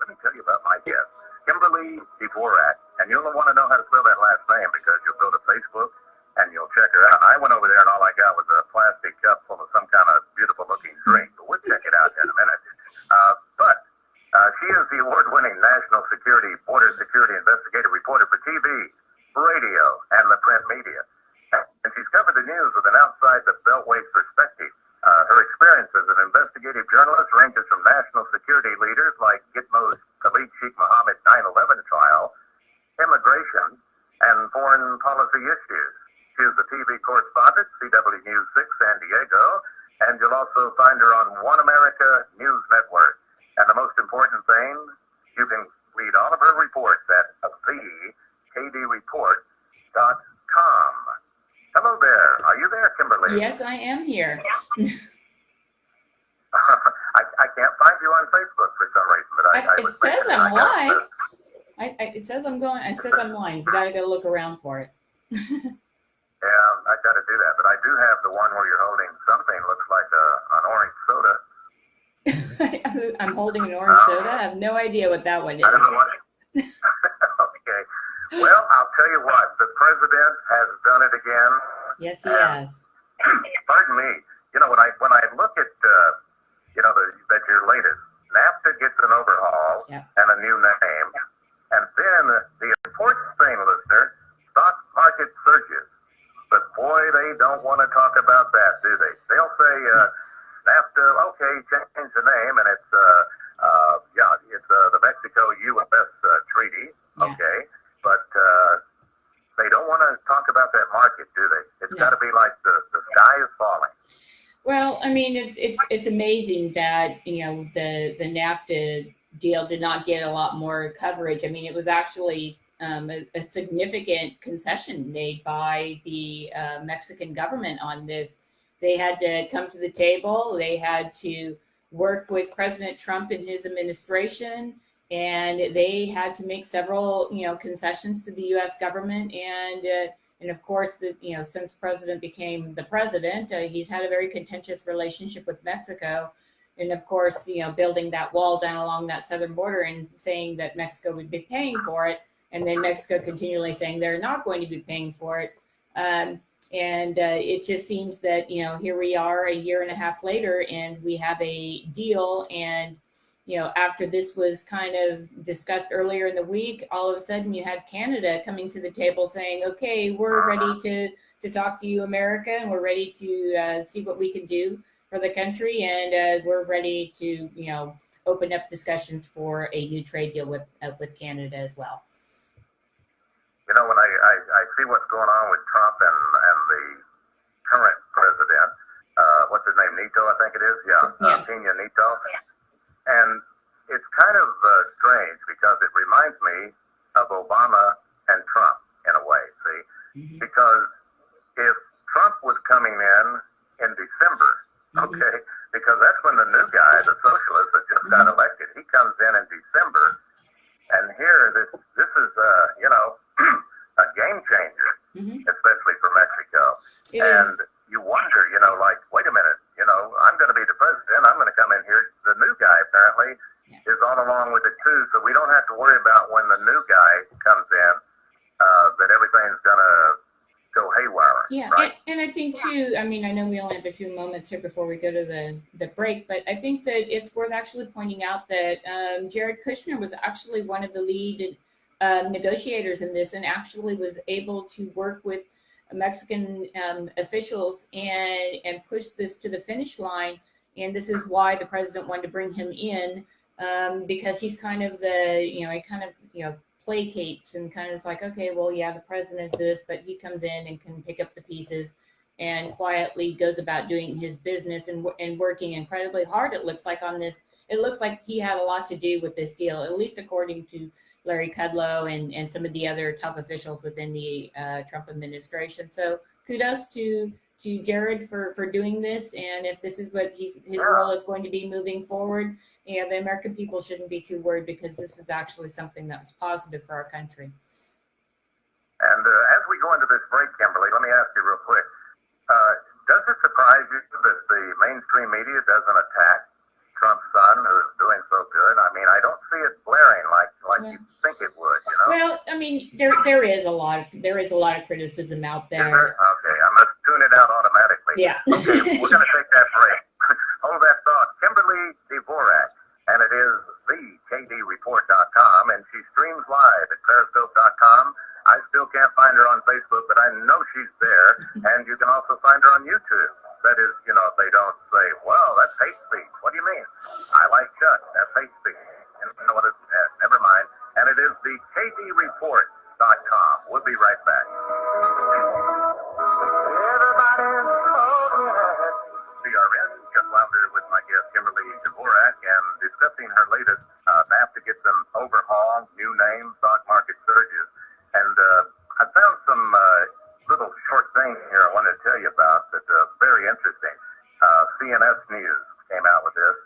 let me tell you about my guest, Kimberly Dvorak, and you'll want to know how to spell that last name because you'll go to Facebook and you'll check her out. I went over there and all I got was a plastic cup full of some kind of beautiful-looking drink, but we'll check it out in a minute. She is the award-winning national security, border security investigative reporter for TV, radio, and the print media. And she's covered the news with an outside-the-beltway perspective. Her experience as an investigative journalist ranges from national security leaders like Gitmo's Khalid Sheikh Mohammed 9/11 trial, immigration, and foreign policy issues. She is the TV correspondent, CW News 6 San Diego, and you'll also find her on One America News Network. And the most important thing, you can read all of her reports at thekdreport.com. Hello there. Are you there, Kimberly? Yes, I am here. I can't find you on Facebook for some reason, but it says I'm live. It says I'm going. It says I'm live. You gotta go look around for it. Yeah, I got to do that. But I do have the one where you're holding something looks like an orange soda. I'm holding an orange soda. I have no idea what that one is. I don't know what. Okay. Well, I'll tell you what. The president has done it again. Yes, he has. Pardon me. You know, when I look at that your latest NAFTA gets an overhaul and a new name, and then the important thing, listener, stock market surges. But boy, they don't want to talk about that, do they? They'll say NAFTA, okay, change the name, and it's the Mexico-U.S. treaty, okay, but they don't want to talk about that market, do they? It's got to be like the sky is falling. Well, I mean, it's amazing that, the NAFTA deal did not get a lot more coverage. I mean, it was actually a significant concession made by the Mexican government on this. They had to come to the table. They had to work with President Trump and his administration, and they had to make several, concessions to the U.S. government. And of course, since President became the president, he's had a very contentious relationship with Mexico. And of course, building that wall down along that southern border and saying that Mexico would be paying for it. And then Mexico continually saying they're not going to be paying for it. It just seems that, here we are a year and a half later and we have a deal. And, after this was kind of discussed earlier in the week, all of a sudden you had Canada coming to the table saying, okay, we're ready to talk to you, America, and we're ready to see what we can do for the country. And we're ready to, open up discussions for a new trade deal with Canada as well. When I see what's going on with Trump and the current president, what's his name, Nieto, I think it is? Peña Nieto. And it's kind of strange because it reminds me of Obama and Trump in a way, see? Mm-hmm. Because if Trump was coming in December, okay, because that's when the new guy, the socialist that just got elected, he comes in December, and here this is, a game changer, especially for Mexico. You wonder, wait a minute, I'm going to be the president. I'm going to come in here. The new guy apparently is on along with it too, so we don't have to worry about when the new guy comes in that everything's going to go haywire. Yeah, right? and I think too, I mean, I know we only have a few moments here before we go to the break, but I think that it's worth actually pointing out that Jared Kushner was actually one of the lead negotiators in this and actually was able to work with Mexican officials and push this to the finish line. And this is why the president wanted to bring him in because he's kind of he placates and kind of is like, okay, well, yeah, the president's this, but he comes in and can pick up the pieces and quietly goes about doing his business and working incredibly hard. It looks like on this, it looks like he had a lot to do with this deal, at least according to Larry Kudlow and some of the other top officials within the Trump administration. So kudos to Jared for doing this. And if this is what his role is going to be moving forward, the American people shouldn't be too worried because this is actually something that was positive for our country. And as we go into this break, Kimberly, let me ask you real quick. Does it surprise you that the mainstream media doesn't attack Trump's son, who is doing so good? I mean, I don't see it mean, there is a lot of criticism out Is there. there? Okay, I must tune it out automatically. Yeah. Okay, we're going to take that break. Hold that thought. Kimberly Dvorak, and it is thekdreport.com, and she streams live at periscope.com. I still can't find her on Facebook, but I know she's there, and you can also find her on YouTube. That is, you know, if they don't say, well, that's hate speech. What do you mean? I like Chuck. That's hate speech. And you know what? Never mind. And it is the KDReport.com. We'll be right back. CRN, Jeff Louder with my guest Kimberly Dvorak, and discussing her latest NAFTA gets an overhaul, new name, stock market surges. And I found some little short things here I wanted to tell you about that are very interesting. CNS News came out with this.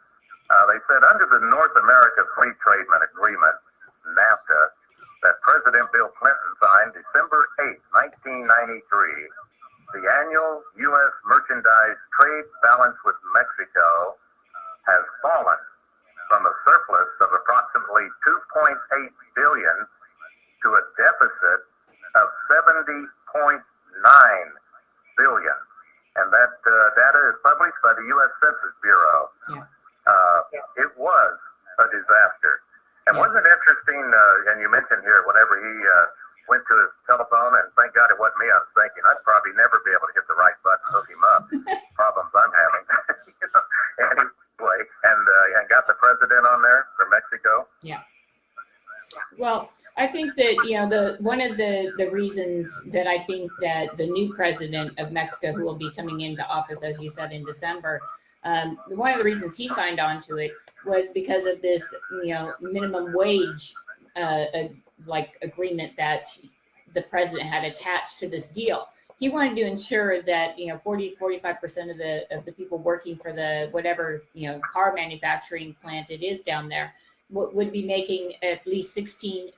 They said under the North America Free Trade Agreement, NAFTA, that President Bill Clinton signed December 8, 1993, the annual U.S. merchandise trade balance with Mexico has fallen from a surplus of approximately $2.8 billion to a deficit of $70.9 billion. And that data is published by the U.S. Census Bureau. Yeah. It was a disaster. And wasn't it interesting, and you mentioned here, whenever he went to his telephone, and thank God it wasn't me, I was thinking I'd probably never be able to hit the right button, hook him up. Problems I'm having. You know? Anyway, and got the president on there for Mexico. Yeah. Well, I think that, you know, one of the reasons that I think that the new president of Mexico, who will be coming into office, as you said, in December, one of the reasons he signed on to it was because of this, you know, minimum wage agreement that the president had attached to this deal. He wanted to ensure that, you know, 40-45% of the people working for the whatever, you know, car manufacturing plant it is down there would be making at least $16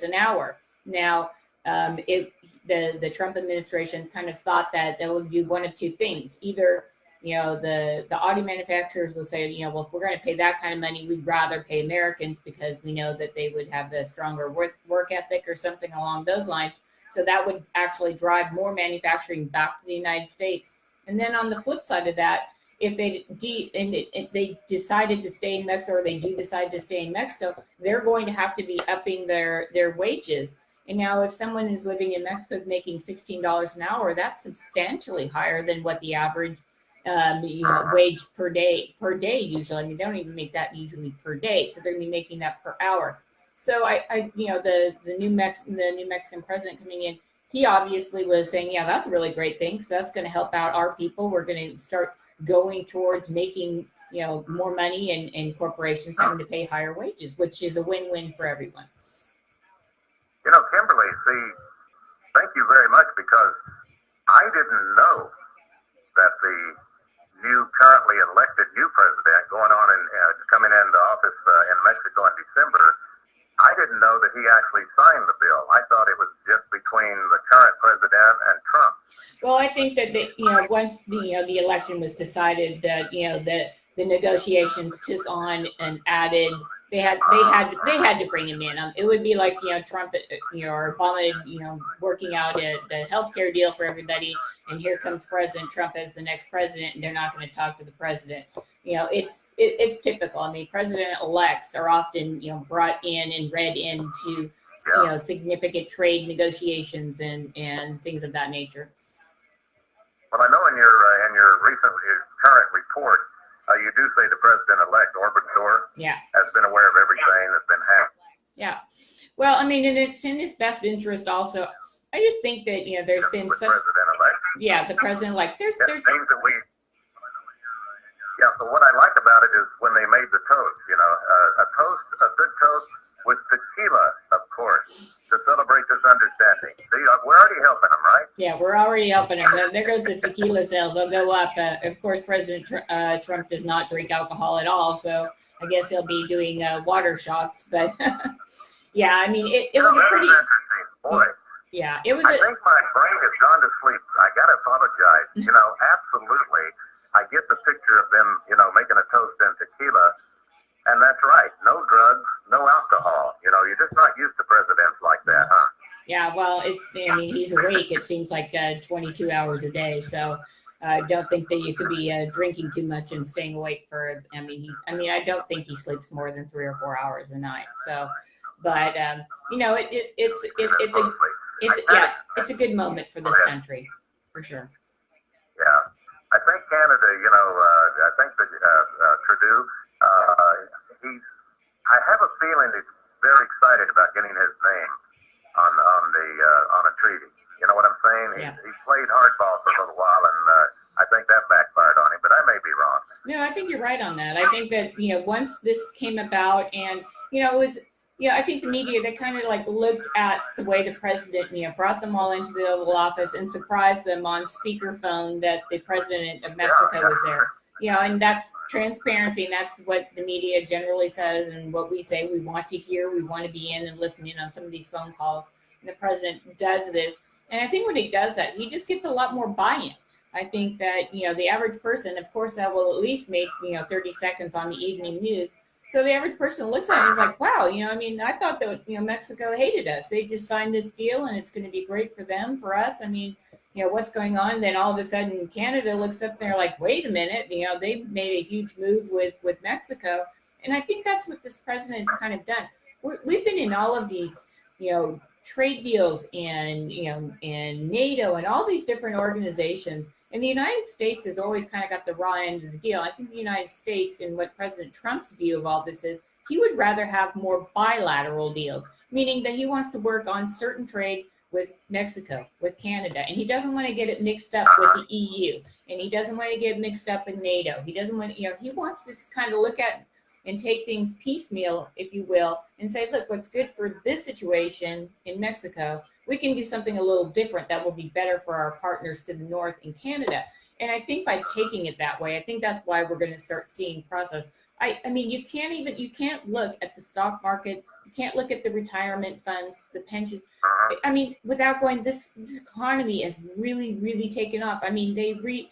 an hour. Now, the Trump administration kind of thought that they would do one of two things. Either, you know, the auto manufacturers will say, you know, well, if we're going to pay that kind of money, we'd rather pay Americans because we know that they would have a stronger work ethic or something along those lines. So that would actually drive more manufacturing back to the United States. And then on the flip side of that, if they decided to stay in Mexico, or they do decide to stay in Mexico, they're going to have to be upping their wages. And now if someone who's living in Mexico is making $16 an hour, that's substantially higher than what the average wage per day usually. I mean, they don't even make that usually per day, so they're gonna be making that per hour. So I you know, the new Mexican president coming in, he obviously was saying, yeah, that's a really great thing because that's going to help out our people. We're going to start going towards making, you know, more money and corporations having to pay higher wages, which is a win-win for everyone. You know, Kimberly, see, thank you very much, because I didn't know that the currently elected new president going on and coming into office in Mexico in December, I didn't know that he actually signed the bill. I thought it was just between the current president and Trump. Well, I think that once the election was decided, that the negotiations took on and added. They had to bring him in. It would be like Trump, or Obama, working out the healthcare deal for everybody, and here comes President Trump as the next president, and they're not going to talk to the president. It's typical. I mean, president-elects are often brought in and read into significant trade negotiations and things of that nature. Well, I know in your current report, you do say the president-elect, Obrador, has been aware of everything that's been happening. Yeah. Well, I mean, and it's in his best interest also. I just think that, there's been such... President-elect. Yeah, the president-elect. There's things that we... Yeah, so what I like about it is when they made the toast, a good toast with tequila, of course, to celebrate this understanding. See, we're already helping them, right? Yeah, we're already helping them. There goes the tequila sales. They'll go up. Of course, President Trump does not drink alcohol at all, so I guess he'll be doing water shots. But, yeah, I mean, it was a pretty... interesting. Boy. Yeah, it was... I think my brain has gone to sleep. I got to apologize. Absolutely. I get the picture of them, making a toast in tequila. And that's right. No drugs, no alcohol. You're just not used to presidents like that, huh? Yeah, well, I mean, he's awake, it seems like 22 hours a day. So I don't think that you could be drinking too much and staying awake for, I don't think he sleeps more than 3 or 4 hours a night. So, but, it's a good moment for this country, for sure. Yeah. I think Canada, I think that Trudeau, he's, I have a feeling he's very excited about getting his name on a treaty. You know what I'm saying? Yeah. He played hardball for a little while, and I think that backfired on him, but I may be wrong. No, I think you're right on that. I think that, once this came about and, it was, I think the media, they kind of like looked at the way the president, brought them all into the Oval Office and surprised them on speakerphone that the president of Mexico was there. And that's transparency, and that's what the media generally says, and what we say we want to hear. We want to be in and listen in on some of these phone calls. And the president does this. And I think when he does that, he just gets a lot more buy-in. I think that, the average person, of course, that will at least make, 30 seconds on the evening news. So the average person looks at it and is like, wow, I thought that, Mexico hated us. They just signed this deal and it's going to be great for them, for us. What's going on? Then all of a sudden Canada looks up there like, wait a minute, they made a huge move with Mexico. And I think that's what this president's kind of done. We've been in all of these, trade deals and, and NATO and all these different organizations. And the United States has always kind of got the raw end of the deal. I think the United States, and what President Trump's view of all this is, he would rather have more bilateral deals, meaning that he wants to work on certain trade with Mexico, with Canada, and he doesn't want to get it mixed up with the EU, and he doesn't want to get mixed up in NATO. He doesn't want, he wants to just kind of look at and take things piecemeal, if you will, and say, look, what's good for this situation in Mexico, we can do something a little different that will be better for our partners to the north in Canada. And I think by taking it that way, I think that's why we're going to start seeing process. You can't look at the stock market, you can't look at the retirement funds, the pensions. Without going, this economy has really, really taken off. Every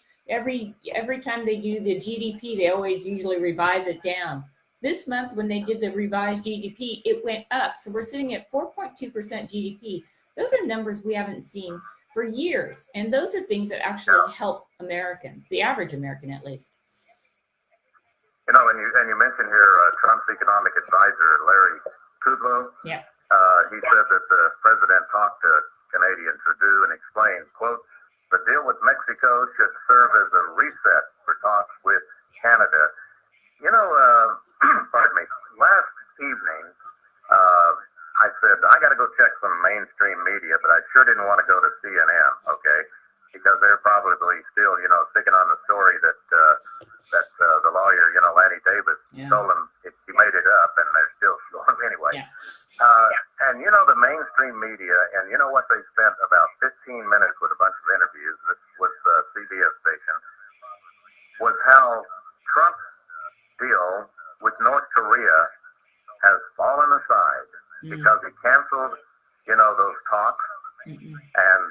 time they do the GDP, they always usually revise it down. This month, when they did the revised GDP, it went up. So we're sitting at 4.2% GDP. Those are numbers we haven't seen for years. And those are things that actually help Americans, the average American at least. And you mentioned here Trump's economic advisor, Larry Kudlow. Yeah. He said that the president talked to Canadian Trudeau and explained, quote, the deal with Mexico should serve as a reset for talks with Canada. Pardon me, last evening, I said, I got to go check some mainstream media, but I sure didn't want to go to CNN, okay? Because they're probably still, sticking on the story that the lawyer, Lanny Davis, told him he made it up, and they're still going anyway. Yeah. The mainstream media, and you know what, they spent about 15 minutes with a bunch of interviews. This was the CBS station, was how Trump's deal with North Korea has fallen aside because he canceled, those talks, and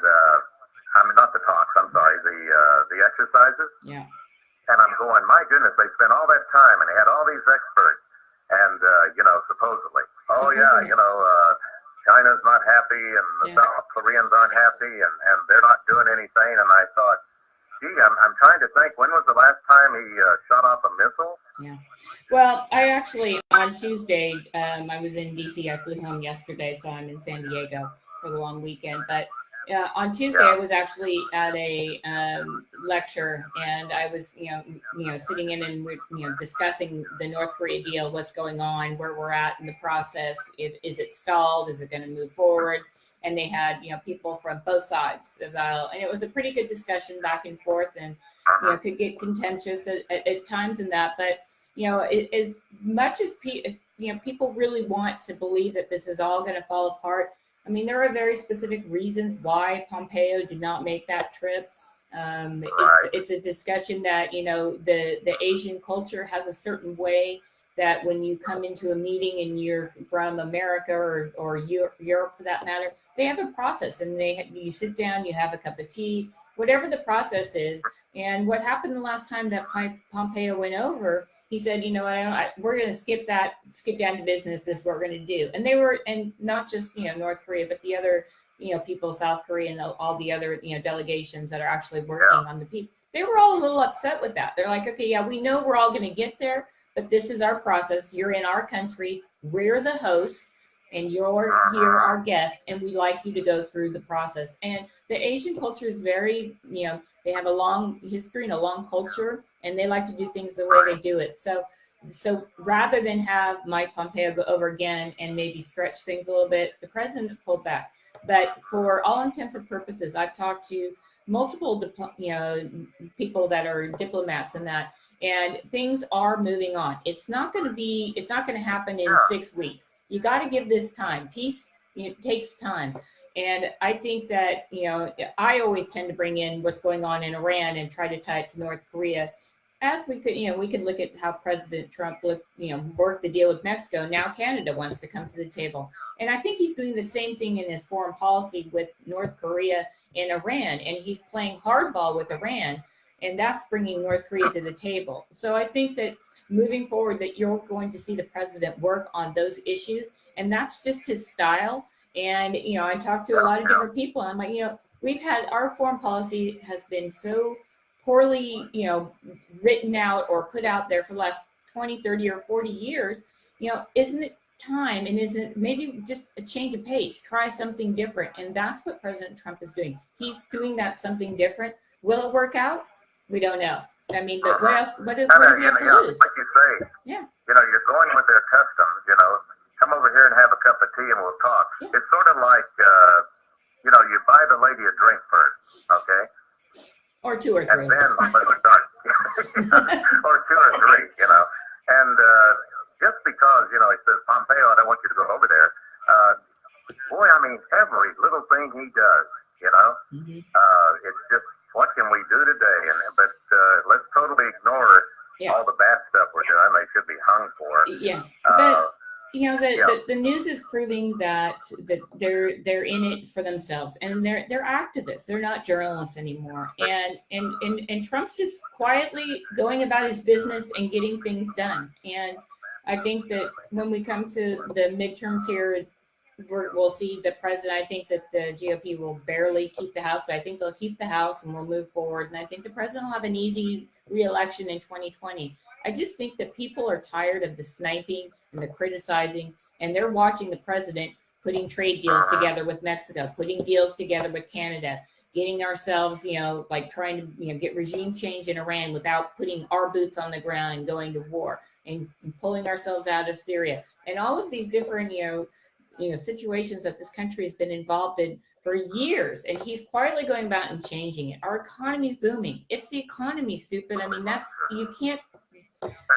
not the talks. I'm sorry, the exercises. Yeah. And I'm going, my goodness, they spent all that time, and they had all these experts, and supposedly, China's not happy, and the South Koreans aren't happy, and they're not doing anything. And I thought, gee, I'm trying to think, when was the last time he shot off a missile? Yeah. Well, I actually, on Tuesday, I was in D.C. I flew home yesterday, so I'm in San Diego for the long weekend. But on Tuesday, I was actually at a lecture, and I was, sitting in and discussing the North Korea deal, what's going on, where we're at in the process. Is it stalled? Is it going to move forward? And they had, people from both sides of the aisle, and it was a pretty good discussion back and forth, and could get contentious at times in that. But as much as people really want to believe that this is all going to fall apart. There are very specific reasons why Pompeo did not make that trip. It's a discussion that, the Asian culture has a certain way that when you come into a meeting and you're from America or Europe for that matter, they have a process, and you sit down, you have a cup of tea, whatever the process is. And what happened the last time that Pompeo went over, he said, we're going to skip down to business. This is what we're going to do. And they were, and not just, North Korea, but the other, people, South Korea and all the other, delegations that are actually working on the peace, they were all a little upset with that. They're like, okay, yeah, we know we're all going to get there, but this is our process. You're in our country. We're the host, and you're here, our guest, and we'd like you to go through the process. And the Asian culture is very, they have a long history and a long culture, and they like to do things the way they do it. So rather than have Mike Pompeo go over again and maybe stretch things a little bit, the president pulled back. But for all intents and purposes, I've talked to multiple, people that are diplomats and that, and things are moving on. It's not going to happen in 6 weeks. You got to give this time. Peace, takes time. And I think that, I always tend to bring in what's going on in Iran and try to tie it to North Korea. As we could, we could look at how President Trump worked the deal with Mexico. Now Canada wants to come to the table. And I think he's doing the same thing in his foreign policy with North Korea and Iran. And he's playing hardball with Iran. And that's bringing North Korea to the table. So I think that moving forward, that you're going to see the president work on those issues. And that's just his style. And, I talked to a lot of different people. And I'm like, we've had, our foreign policy has been so poorly, written out or put out there for the last 20, 30 or 40 years. Isn't it time, and isn't maybe just a change of pace, try something different? And that's what President Trump is doing. He's doing that something different. Will it work out? We don't know. I mean, but what else, what do we have to lose? Like you say, you're going with their customs, come over here and have a cup of tea and we'll talk. Yeah. It's sort of like, you buy the lady a drink first, okay? Or two or three. And then let's start. Or two or three, And just because, it says, Pompeo, I don't want you to go over there. Boy, I mean, every little thing he does, it's just, what can we do today? But let's totally ignore all the bad stuff we're doing. They should be hung for it. Yeah. But the news is proving that they're in it for themselves, and they're activists. They're not journalists anymore. And Trump's just quietly going about his business and getting things done. And I think that when we come to the midterms here, we'll see the president. I think that the GOP will barely keep the House, but I think they'll keep the House and we'll move forward. And I think the president will have an easy re-election in 2020. I just think that people are tired of the sniping and the criticizing, and they're watching the president putting trade deals together with Mexico, putting deals together with Canada, getting ourselves, trying to, get regime change in Iran without putting our boots on the ground and going to war, and pulling ourselves out of Syria, and all of these different, situations that this country has been involved in for years, and he's quietly going about and changing it. Our economy's booming. It's the economy, stupid. I mean, you can't.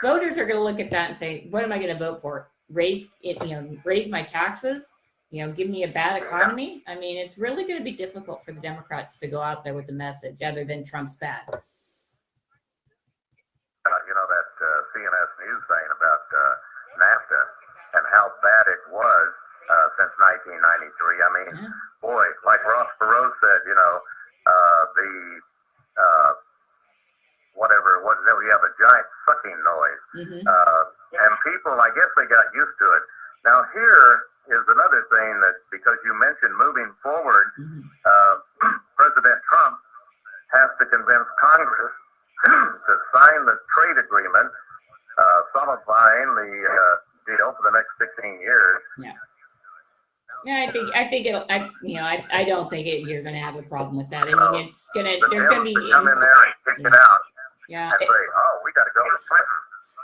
Voters are going to look at that and say, what am I going to vote for? Raise my taxes? Give me a bad economy? I mean, it's really going to be difficult for the Democrats to go out there with a message other than Trump's bad. That CNS News thing about NAFTA and how bad it was since 1993. I mean, boy, like Ross Perot said, whatever it was, we have a giant sucking noise. And people, I guess they got used to it. Now here is another thing that, because you mentioned moving forward, President Trump has to convince Congress to sign the trade agreement, solidifying the deal for the next 16 years. Yeah, I think it'll. I don't think you're going to have a problem with that. I mean, it's gonna. There's going to be come in there and kick it out. Yeah. And say, oh, we got to go to prison.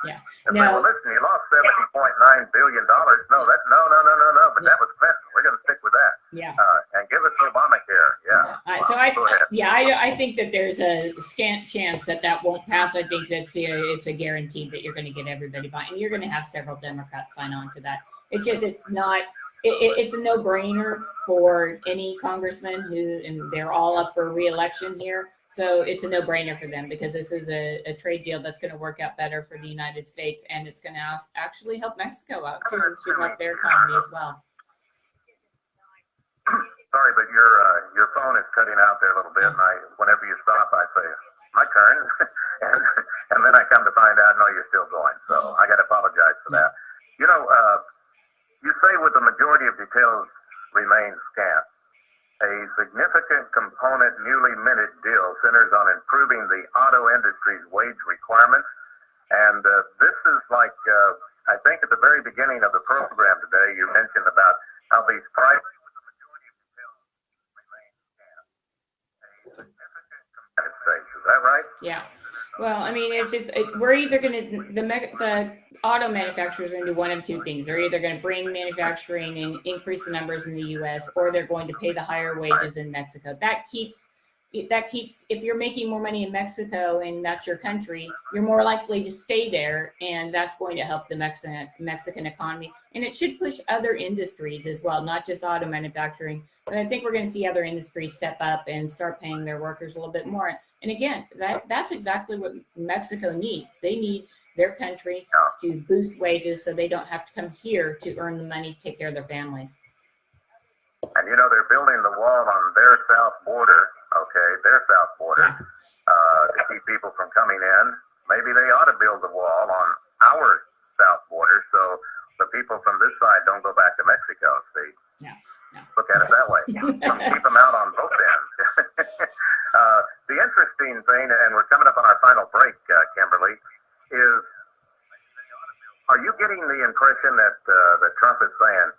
Yeah. And say, well, listen, you lost $70.9 billion. No. But that was Clinton. We're going to stick with that. Yeah. And give us Obamacare. Yeah. I think that there's a scant chance that won't pass. I think it's a guarantee that you're going to get everybody by, and you're going to have several Democrats sign on to that. It's just, it's not. It's a no-brainer for any congressman and they're all up for re-election here. So it's a no-brainer for them, because this is a trade deal that's going to work out better for the United States, and it's going to actually help Mexico out too, to help their economy as well. Sorry, but your phone is cutting out there a little bit, and whenever you stop, I say, my turn, and then I come to find out, no, you're still going. So I got to apologize for that. You say with the majority of details remain scant. A significant component newly minted deal centers on improving the auto industry's wage requirements. And this is like, I think at the very beginning of the program today, you mentioned about how these prices is that right? Yeah. Well, I mean, it's just we're either going to the auto manufacturers are going to do one of two things. They're either going to bring manufacturing and increase the numbers in the U.S., or they're going to pay the higher wages in Mexico. That keeps if you're making more money in Mexico and that's your country, you're more likely to stay there, and that's going to help the Mexican economy. And it should push other industries as well, not just auto manufacturing. But I think we're going to see other industries step up and start paying their workers a little bit more. And again, that's exactly what Mexico needs. They need their country to boost wages so they don't have to come here to earn the money to take care of their families. And you know, they're building the wall on their south border, to keep people from coming in. Maybe they ought to build the wall on our south border so the people from this side don't go back to Mexico, see? Yeah. Look at it that way. Keep them out on both ends. The interesting thing, and we're coming up on our final break, Kimberly, is are you getting the impression that Trump is saying,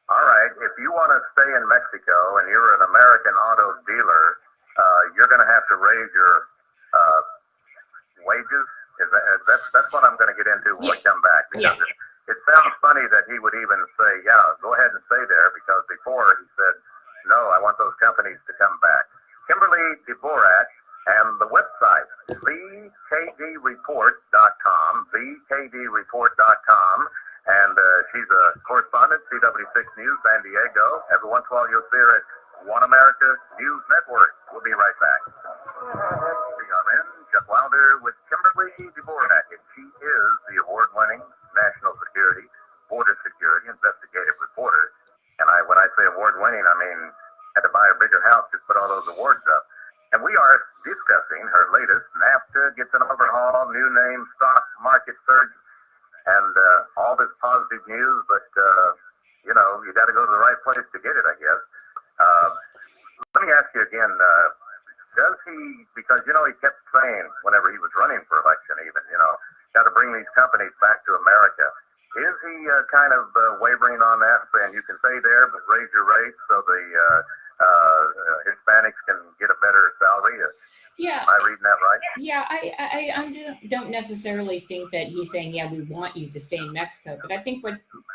all right, if you want to stay in Mexico and you're an American auto dealer, you're going to have to raise your wages? That's what I'm going to get into when we come back. Because it sounds funny that he would even say, yeah, go ahead and stay there, because before he said, no, I want those companies to come back. Kimberly Dvorak, and the website, thekdreport.com, thekdreport.com, and she's a correspondent, CW6 News, San Diego. Every once in a while you'll see her at One America News Network. We'll be right back. CRN, Chuck Wilder with Kimberly Dvorak, and she is the award-winning national security, border security, investigative reporter. And when I say award-winning, I mean had to buy a bigger house to put all those awards up. And we are discussing her latest NAFTA gets an overhaul, new name, stock market surge, and all this positive news. But, you know, you got to go to the right place to get it, I guess. Let me ask you again, does he, because, you know, he kept saying whenever he was running for election even, you know, got to bring these companies back to America. Is he kind of wavering on that, saying you can stay there but raise your rates so the Hispanics can get a better salary? Yeah. Am I reading that right? Yeah, I don't necessarily think that he's saying, yeah, we want you to stay in Mexico. But I think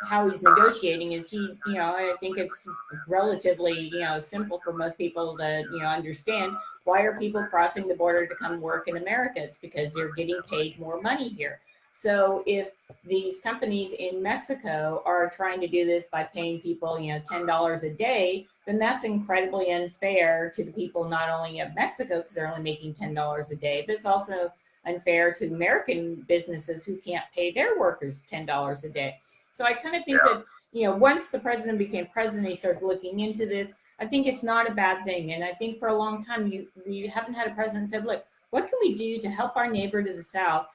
how he's negotiating is I think it's relatively, simple for most people to, understand. Why are people crossing the border to come work in America? It's because they're getting paid more money here. So if these companies in Mexico are trying to do this by paying people, $10 a day, then that's incredibly unfair to the people not only of Mexico, because they're only making $10 a day, but it's also unfair to American businesses who can't pay their workers $10 a day. So I kind of think that, once the president became president, he starts looking into this. I think it's not a bad thing. And I think for a long time, we haven't had a president said, look, what can we do to help our neighbor to the south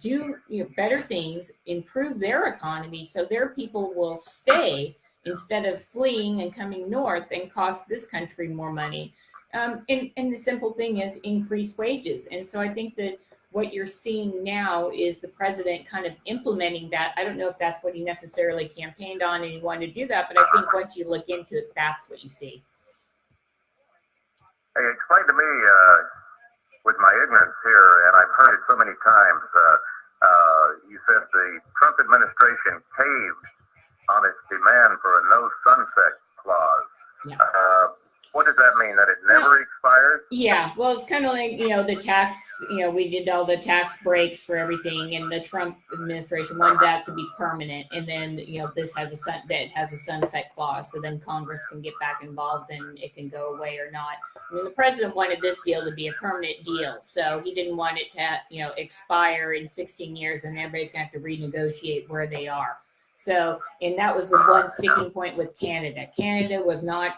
do better things, improve their economy so their people will stay instead of fleeing and coming north and cost this country more money. And the simple thing is increase wages. And so I think that what you're seeing now is the president kind of implementing that. I don't know if that's what he necessarily campaigned on and he wanted to do that, but I think once you look into it, that's what you see. Hey, explain to me, with my ignorance here, and I've heard it so many times, you said the Trump administration caved on its demand for a no sunset clause. Yeah. What does that mean? That it never expires? Yeah, well, it's kind of like, the tax, we did all the tax breaks for everything, and the Trump administration wanted that to be permanent. And then, this has a sunset clause, so then Congress can get back involved and it can go away or not. I mean, the president wanted this deal to be a permanent deal, so he didn't want it to, expire in 16 years and everybody's going to have to renegotiate where they are. So, and that was the one sticking point with Canada. Canada was not,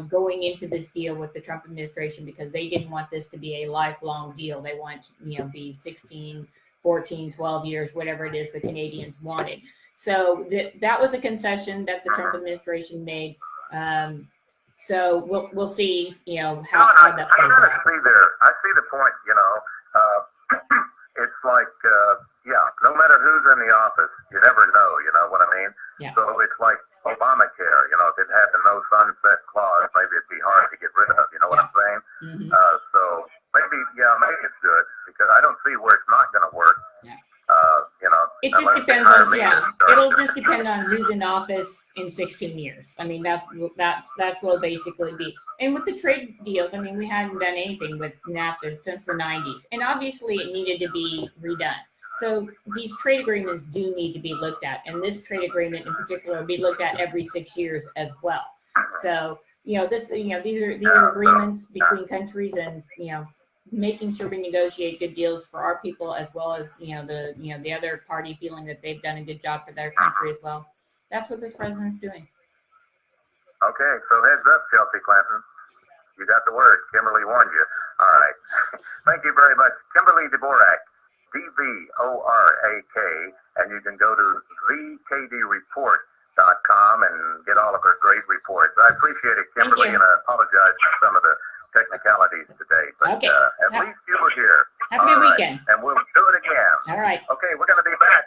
going into this deal with the Trump administration because they didn't want this to be a lifelong deal. They want, be 16, 14, 12 years, whatever it is the Canadians wanted. So that was a concession that the Trump administration made. So we'll see, you know, You know, how that plays out. I see the point, you know. It's like, yeah, no matter who's in the office, you never know, you know what I mean? Yeah. So it's like Obamacare, you know, if it had the no sunset clause, maybe it'd be hard to get rid of, you know what I'm saying? Mm-hmm. So maybe it's good, because I don't see where it's not going to work. Yeah. You know, it just depends on, it'll just depend on who's in office in 16 years. I mean, that's what basically be. And with the trade deals, I mean, we hadn't done anything with NAFTA since the 90s. And obviously it needed to be redone. So these trade agreements do need to be looked at. And this trade agreement in particular will be looked at every 6 years as well. So, you know, these are agreements between countries, and, you know, making sure we negotiate good deals for our people, as well as, the other party feeling that they've done a good job for their country as well. That's what this president's doing. Okay, so heads up, Chelsea Clinton. You got the word. Kimberly warned you. All right. Thank you very much. Kimberly Dvorak, D-V-O-R-A-K, and you can go to thekdreport.com and get all of her great reports. I appreciate it, Kimberly, and I apologize for some of the technicalities today, but okay. At least you were here. Have a good weekend. And we'll do it again. All right. Okay, we're going to be back